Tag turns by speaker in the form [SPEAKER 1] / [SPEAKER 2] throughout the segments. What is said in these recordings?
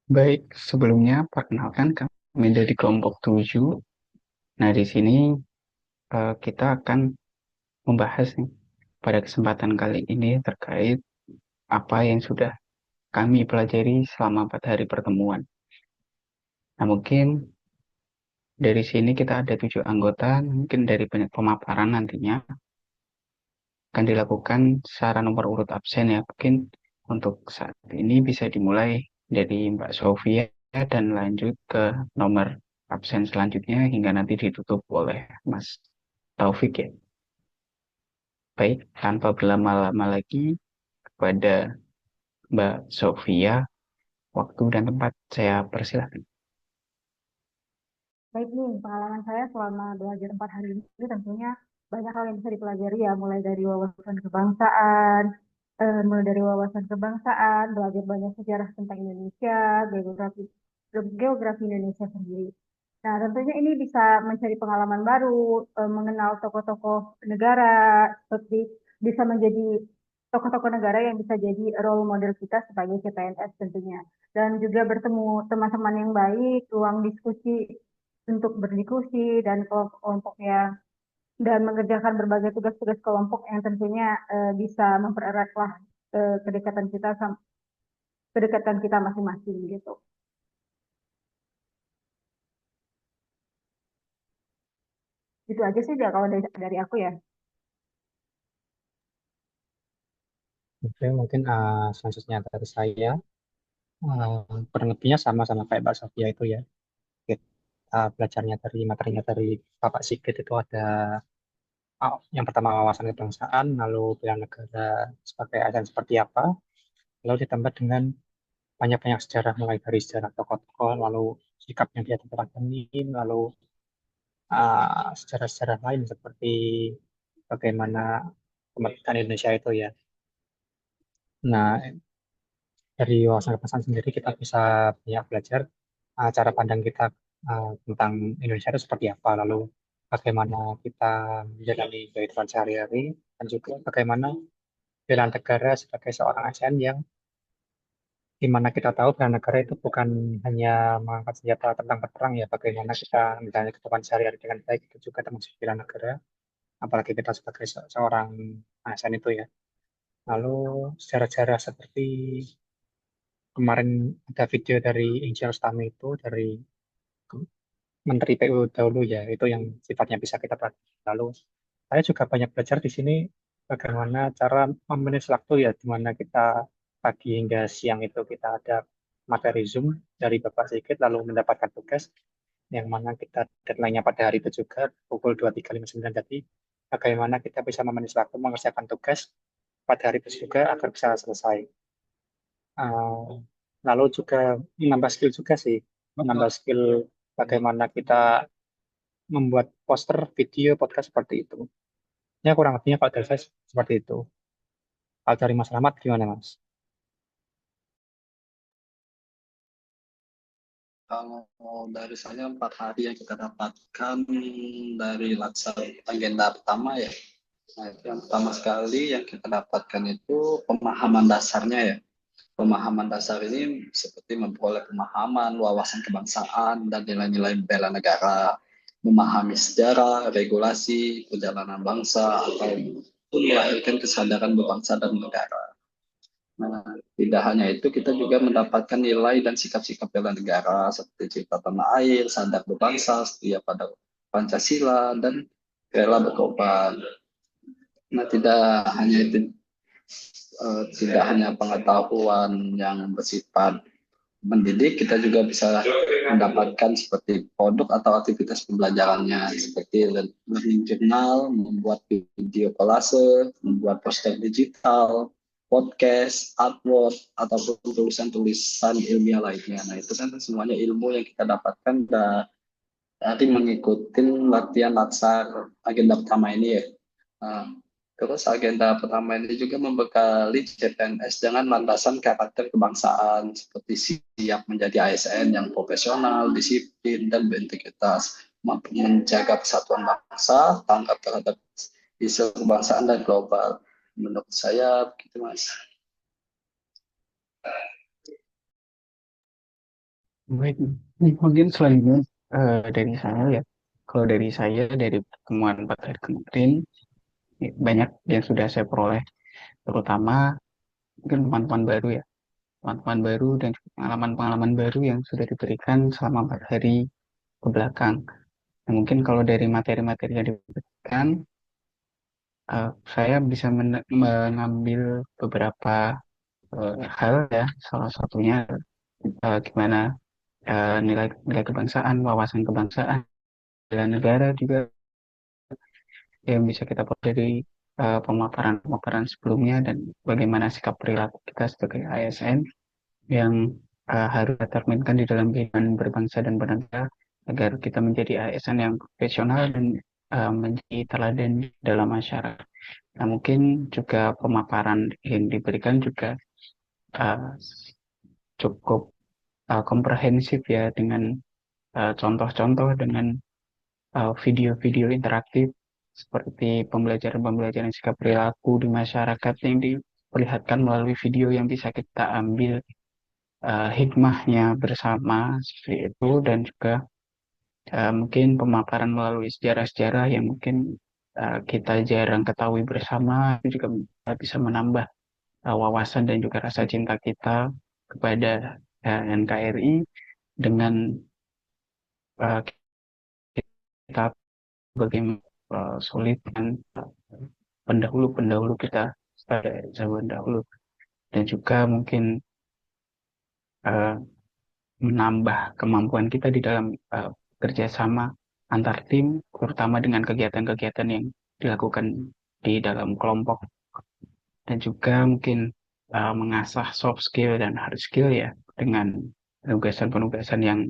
[SPEAKER 1] Baik, sebelumnya perkenalkan kami dari kelompok 7. Nah, di sini kita akan membahas nih, pada kesempatan kali ini terkait apa yang sudah kami pelajari selama 4 hari pertemuan. Nah, mungkin dari sini kita ada 7 anggota, mungkin dari banyak pemaparan nantinya akan dilakukan secara nomor urut absen ya. Mungkin untuk saat ini bisa dimulai dari Mbak Sofia dan lanjut ke nomor absen selanjutnya hingga nanti ditutup oleh Mas Taufik ya. Baik, tanpa berlama-lama lagi kepada Mbak Sofia, waktu dan tempat saya persilahkan.
[SPEAKER 2] Baik nih, pengalaman saya selama belajar 4 hari ini tentunya banyak hal yang bisa dipelajari ya, mulai dari wawasan kebangsaan, belajar banyak sejarah tentang Indonesia, geografi, geografi Indonesia sendiri. Nah, tentunya ini bisa mencari pengalaman baru, mengenal tokoh-tokoh negara, seperti bisa menjadi tokoh-tokoh negara yang bisa jadi role model kita sebagai CPNS tentunya. Dan juga bertemu teman-teman yang baik, ruang diskusi untuk berdiskusi dan kelompok-kelompok yang dan mengerjakan berbagai tugas-tugas kelompok yang tentunya bisa mempereratlah kedekatan kita masing-masing gitu. Itu aja sih kalau dari aku ya.
[SPEAKER 3] Oke, mungkin selanjutnya dari saya, kurang lebihnya sama-sama kayak Mbak Sofia itu ya. Kita belajarnya dari materinya dari Bapak Sigit itu ada yang pertama wawasan kebangsaan, lalu bela negara sebagai asn seperti apa, lalu ditambah dengan banyak-banyak sejarah mulai dari sejarah tokoh-tokoh, lalu sikap yang dia terapkan, lalu sejarah-sejarah lain seperti bagaimana kemerdekaan Indonesia itu ya. Nah, dari wawasan kebangsaan sendiri kita bisa banyak belajar cara pandang kita tentang Indonesia itu seperti apa, lalu bagaimana kita menjalani kehidupan sehari-hari, dan juga bagaimana bela negara sebagai seorang ASN yang dimana kita tahu bela negara itu bukan hanya mengangkat senjata tentang berperang ya, bagaimana kita menjalani kehidupan sehari-hari dengan baik itu juga termasuk bela negara, apalagi kita sebagai seorang ASN itu ya. Lalu sejarah-sejarah seperti kemarin ada video dari Insinyur Stami itu dari Menteri PU dahulu ya, itu yang sifatnya bisa kita pelajari. Lalu saya juga banyak belajar di sini bagaimana cara memanage waktu ya, di mana kita pagi hingga siang itu kita ada materi Zoom dari Bapak Sigit, lalu mendapatkan tugas yang mana kita deadline-nya pada hari itu juga pukul 23.59 tadi, bagaimana kita bisa memanage waktu mengerjakan tugas pada hari itu juga agar bisa selesai. Uh, Lalu juga menambah skill juga sih, menambah skill bagaimana kita membuat poster, video, podcast seperti itu. Ya kurang lebihnya kalau dari saya seperti itu. Kalau dari Mas Rahmat gimana Mas?
[SPEAKER 4] Kalau dari saya 4 hari yang kita dapatkan dari latsar agenda pertama ya. Nah, itu yang pertama sekali yang kita dapatkan itu pemahaman dasarnya ya. Pemahaman dasar ini seperti memperoleh pemahaman, wawasan kebangsaan, dan nilai-nilai bela negara, memahami sejarah, regulasi, perjalanan bangsa, atau melahirkan kesadaran berbangsa dan negara. Nah, tidak hanya itu, kita juga mendapatkan nilai dan sikap-sikap bela negara seperti cinta tanah air, sadar berbangsa, setia pada Pancasila, dan rela berkorban. Nah, tidak hanya pengetahuan yang bersifat mendidik, kita juga bisa mendapatkan seperti produk atau aktivitas pembelajarannya, seperti learning journal, membuat video kolase, membuat poster digital, podcast, artwork, ataupun tulisan-tulisan ilmiah lainnya. Nah, itu kan semuanya ilmu yang kita dapatkan dari mengikuti latihan latsar agenda pertama ini ya. Nah, terus agenda pertama ini juga membekali CPNS dengan landasan karakter kebangsaan seperti siap menjadi ASN yang profesional, disiplin, dan berintegritas, mampu menjaga persatuan bangsa, tanggap terhadap isu kebangsaan dan global. Menurut saya begitu Mas.
[SPEAKER 1] Baik, mungkin selanjutnya dari saya ya. Kalau dari saya dari pertemuan 4 hari kemarin banyak yang sudah saya peroleh, terutama mungkin teman-teman baru ya, teman-teman baru dan juga pengalaman-pengalaman baru yang sudah diberikan selama 4 hari ke belakang. Nah, mungkin kalau dari materi-materi yang diberikan, saya bisa mengambil beberapa hal ya. Salah satunya gimana nilai nilai kebangsaan, wawasan kebangsaan, bela negara juga yang bisa kita peroleh dari pemaparan-pemaparan sebelumnya dan bagaimana sikap perilaku kita sebagai ASN yang harus tercerminkan di dalam kehidupan berbangsa dan bernegara agar kita menjadi ASN yang profesional dan menjadi teladan dalam masyarakat. Nah, mungkin juga pemaparan yang diberikan juga uh, cukup komprehensif ya dengan contoh-contoh dengan video-video interaktif seperti pembelajaran-pembelajaran sikap perilaku di masyarakat yang diperlihatkan melalui video yang bisa kita ambil hikmahnya bersama seperti itu dan juga mungkin pemaparan melalui sejarah-sejarah yang mungkin kita jarang ketahui bersama itu juga bisa menambah wawasan dan juga rasa cinta kita kepada NKRI dengan uh, kita bagaimana solid dan pendahulu-pendahulu kita pada zaman dahulu dan juga mungkin uh, menambah kemampuan kita di dalam kerjasama antar tim, terutama dengan kegiatan-kegiatan yang dilakukan di dalam kelompok dan juga mungkin mengasah soft skill dan hard skill ya dengan penugasan-penugasan yang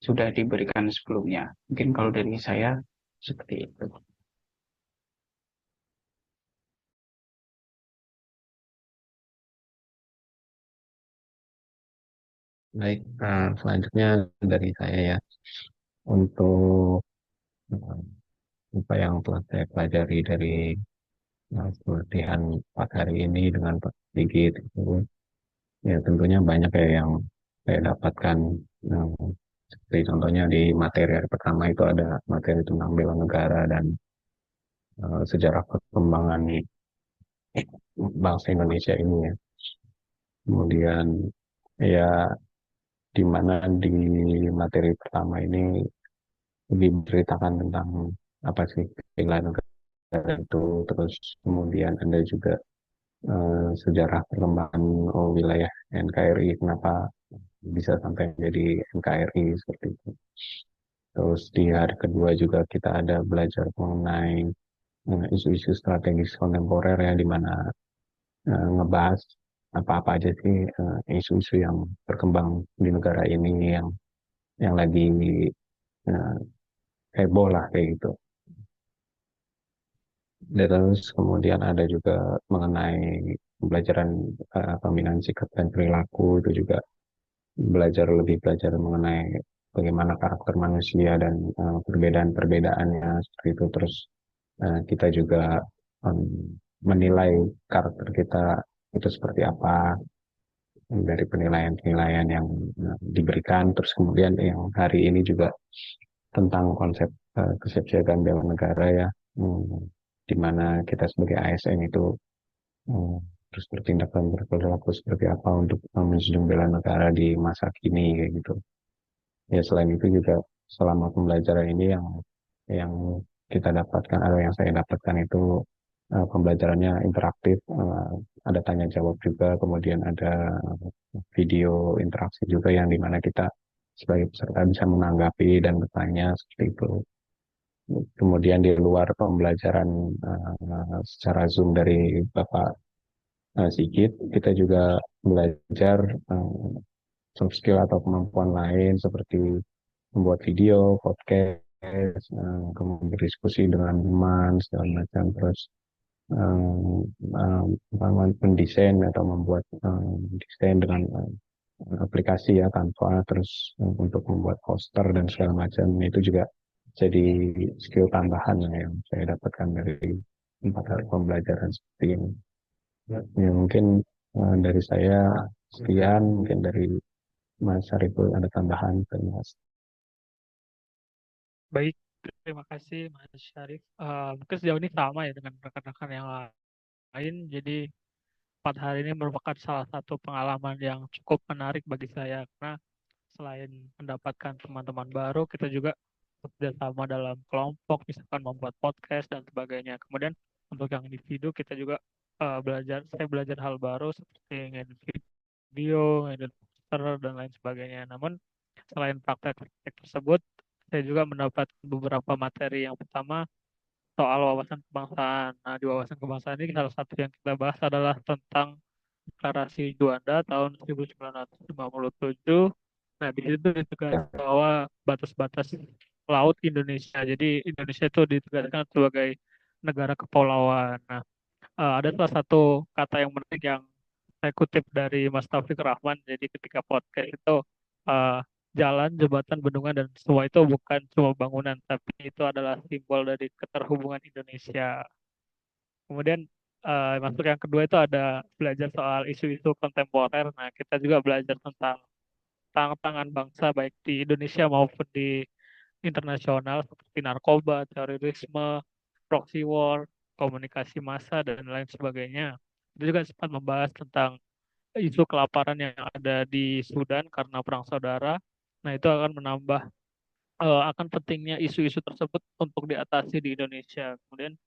[SPEAKER 1] sudah diberikan sebelumnya. Mungkin kalau dari saya seperti itu.
[SPEAKER 5] Baik, selanjutnya dari saya ya, untuk eh, apa yang telah saya pelajari dari pelatihan 4 hari ini dengan Pak Sigit itu, ya tentunya banyak ya yang saya dapatkan. eh, Seperti contohnya di materi hari pertama itu ada materi tentang bela negara dan sejarah perkembangan bangsa Indonesia ini ya. Kemudian ya di mana di materi pertama ini diberitakan tentang apa sih bela negara itu, terus kemudian ada juga sejarah perkembangan wilayah NKRI, kenapa bisa sampai menjadi NKRI seperti itu. Terus di hari kedua juga kita ada belajar mengenai isu-isu strategis kontemporer ya, di mana ngebahas apa-apa aja sih isu-isu yang berkembang di negara ini yang lagi uh, heboh lah kayak gitu. Dan terus kemudian ada juga mengenai pembelajaran pembinaan sikap dan perilaku, itu juga belajar mengenai bagaimana karakter manusia dan perbedaan-perbedaannya seperti itu. Terus kita juga um, menilai karakter kita itu seperti apa dari penilaian-penilaian yang diberikan. Terus kemudian yang hari ini juga tentang konsep kesiapsiagaan bela negara ya, di mana kita sebagai ASN itu hmm, terus bertindak dan berperilaku seperti apa untuk menjunjung bela negara di masa kini kayak gitu. Ya selain itu juga selama pembelajaran ini yang kita dapatkan atau yang saya dapatkan itu pembelajarannya interaktif, ada tanya jawab juga, kemudian ada video interaksi juga yang dimana kita sebagai peserta bisa menanggapi dan bertanya seperti itu. Kemudian di luar pembelajaran secara Zoom dari Bapak Sigit, kita juga belajar soft skill atau kemampuan lain seperti membuat video, podcast, kemudian berdiskusi dengan teman, segala macam, terus mendesain atau membuat desain dengan aplikasi ya Canva, terus untuk membuat poster dan segala macam, itu juga jadi skill tambahan yang saya dapatkan dari 4 hari pembelajaran seperti ini. Ya, mungkin dari saya sekian, mungkin dari Mas Syariful ada tambahan ke Mas?
[SPEAKER 6] Baik, terima kasih Mas Syarif. Mungkin sejauh ini sama ya dengan rekan-rekan yang lain. Jadi 4 hari ini merupakan salah satu pengalaman yang cukup menarik bagi saya karena selain mendapatkan teman-teman baru, kita juga bekerja sama dalam kelompok, misalkan membuat podcast dan sebagainya. Kemudian untuk yang individu kita juga saya belajar hal baru seperti ngedit video, ngedit poster dan lain sebagainya. Namun selain praktek-praktek tersebut, saya juga mendapat beberapa materi. Yang pertama soal wawasan kebangsaan. Nah, di wawasan kebangsaan ini salah satu yang kita bahas adalah tentang Deklarasi Juanda tahun 1957. Nah, di situ ditegaskan
[SPEAKER 5] Ya,
[SPEAKER 6] bahwa batas-batas laut Indonesia. Jadi Indonesia itu ditegaskan sebagai negara kepulauan. Nah, ada salah satu kata yang menarik yang saya kutip dari Mas Taufik Rahman. Jadi ketika podcast itu eh, jalan, jembatan, bendungan dan semua itu bukan cuma bangunan, tapi itu adalah simbol dari keterhubungan Indonesia. Kemudian masuk yang kedua itu ada belajar soal isu-isu kontemporer. Nah, kita juga belajar tentang tantangan bangsa baik di Indonesia maupun di internasional seperti narkoba, terorisme, proxy war, komunikasi massa dan lain sebagainya. Kita juga sempat membahas tentang isu kelaparan yang ada di Sudan karena perang saudara. Nah, itu akan menambah akan pentingnya isu-isu tersebut untuk diatasi di Indonesia. Kemudian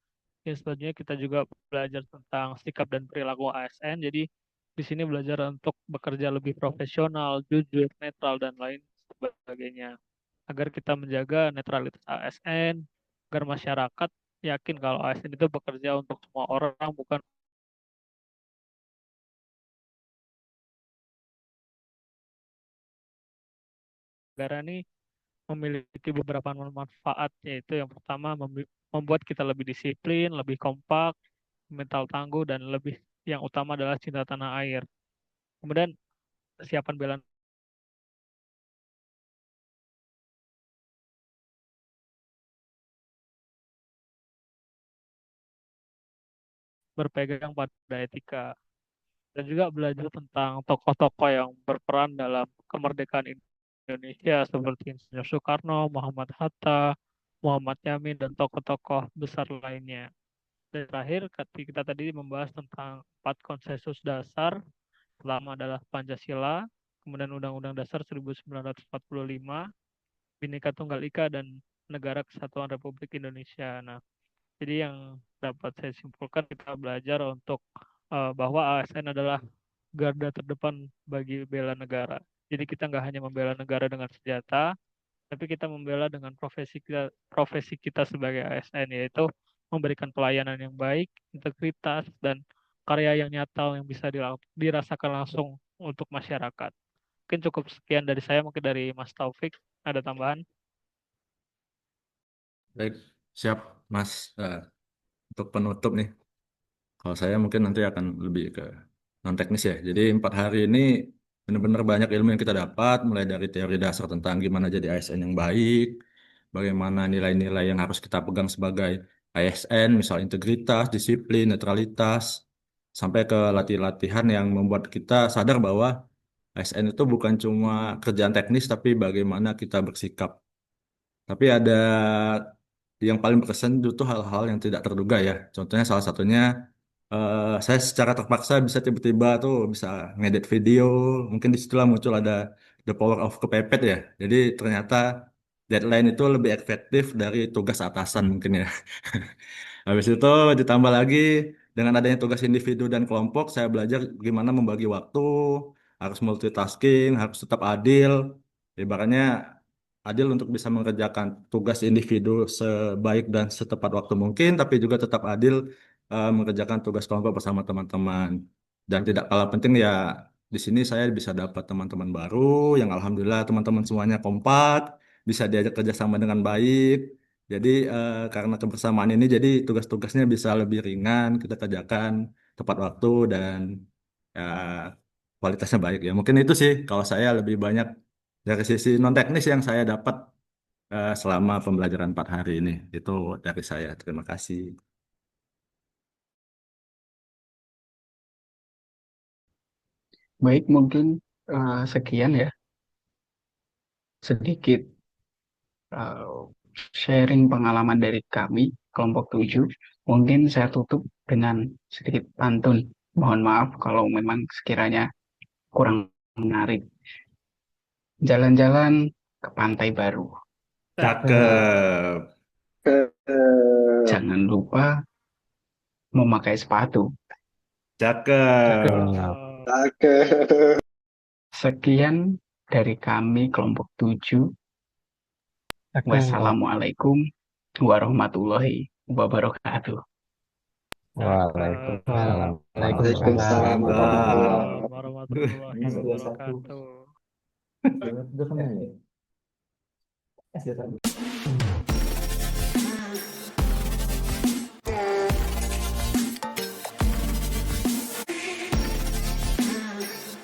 [SPEAKER 6] selanjutnya kita juga belajar tentang sikap dan perilaku ASN. Jadi di sini belajar untuk bekerja lebih profesional, jujur, netral, dan lain sebagainya. Agar kita menjaga netralitas ASN, agar masyarakat yakin kalau ASN itu bekerja untuk semua orang, bukan negara ini memiliki beberapa manfaat, yaitu yang pertama membuat kita lebih disiplin, lebih kompak, mental tangguh, dan lebih yang utama adalah cinta tanah air. Kemudian kesiapan bela berpegang pada etika dan juga belajar tentang tokoh-tokoh yang berperan dalam kemerdekaan Indonesia seperti Insinyur Soekarno, Muhammad Hatta, Muhammad Yamin, dan tokoh-tokoh besar lainnya. Dan terakhir, kita tadi membahas tentang 4 konsensus dasar. Pertama adalah Pancasila, kemudian Undang-Undang Dasar 1945, Bhinneka Tunggal Ika, dan Negara Kesatuan Republik Indonesia. Nah, jadi yang dapat saya simpulkan kita belajar untuk bahwa ASN adalah garda terdepan bagi bela negara. Jadi kita nggak hanya membela negara dengan senjata, tapi kita membela dengan profesi kita sebagai ASN, yaitu memberikan pelayanan yang baik, integritas, dan karya yang nyata yang bisa dirasakan langsung untuk masyarakat. Mungkin cukup sekian dari saya, mungkin dari Mas Taufik. Ada tambahan?
[SPEAKER 7] Baik, siap, Mas. Untuk penutup nih, kalau saya mungkin nanti akan lebih ke non teknis ya. Jadi 4 hari ini benar-benar banyak ilmu yang kita dapat, mulai dari teori dasar tentang gimana jadi ASN yang baik, bagaimana nilai-nilai yang harus kita pegang sebagai ASN, misal integritas, disiplin, netralitas, sampai ke latihan-latihan yang membuat kita sadar bahwa ASN itu bukan cuma kerjaan teknis, tapi bagaimana kita bersikap. Tapi ada yang paling berkesan itu hal-hal yang tidak terduga ya. Contohnya salah satunya saya secara terpaksa bisa tiba-tiba tuh bisa ngedit video. Mungkin disitulah muncul ada the power of kepepet ya. Jadi ternyata deadline itu lebih efektif dari tugas atasan mungkin ya. Habis itu ditambah lagi dengan adanya tugas individu dan kelompok, saya belajar gimana membagi waktu, harus multitasking, harus tetap adil. Ibaratnya adil untuk bisa mengerjakan tugas individu sebaik dan setepat waktu mungkin, tapi juga tetap adil mengerjakan tugas kelompok bersama teman-teman. Dan tidak kalah penting ya, di sini saya bisa dapat teman-teman baru yang alhamdulillah teman-teman semuanya kompak, bisa diajak kerjasama dengan baik. Jadi karena kebersamaan ini, jadi tugas-tugasnya bisa lebih ringan, kita kerjakan tepat waktu dan ya, kualitasnya baik ya. Mungkin itu sih kalau saya lebih banyak dari sisi non teknis yang saya dapat selama pembelajaran 4 hari ini. Itu dari saya. Terima kasih.
[SPEAKER 1] Baik, mungkin sekian ya sedikit uh, sharing pengalaman dari kami, kelompok 7. Mungkin saya tutup dengan sedikit pantun. Mohon maaf kalau memang sekiranya kurang menarik. Jalan-jalan ke pantai baru.
[SPEAKER 7] Cakep.
[SPEAKER 1] Jangan lupa memakai sepatu.
[SPEAKER 7] Cakep.
[SPEAKER 1] Sekian dari kami kelompok 7. Wassalamualaikum warahmatullahi wabarakatuh.
[SPEAKER 5] Waalaikumsalam
[SPEAKER 4] Waalaikumsalam
[SPEAKER 5] warahmatullahi
[SPEAKER 4] warahmatullahi
[SPEAKER 6] Warahmatullahi wabarakatuh.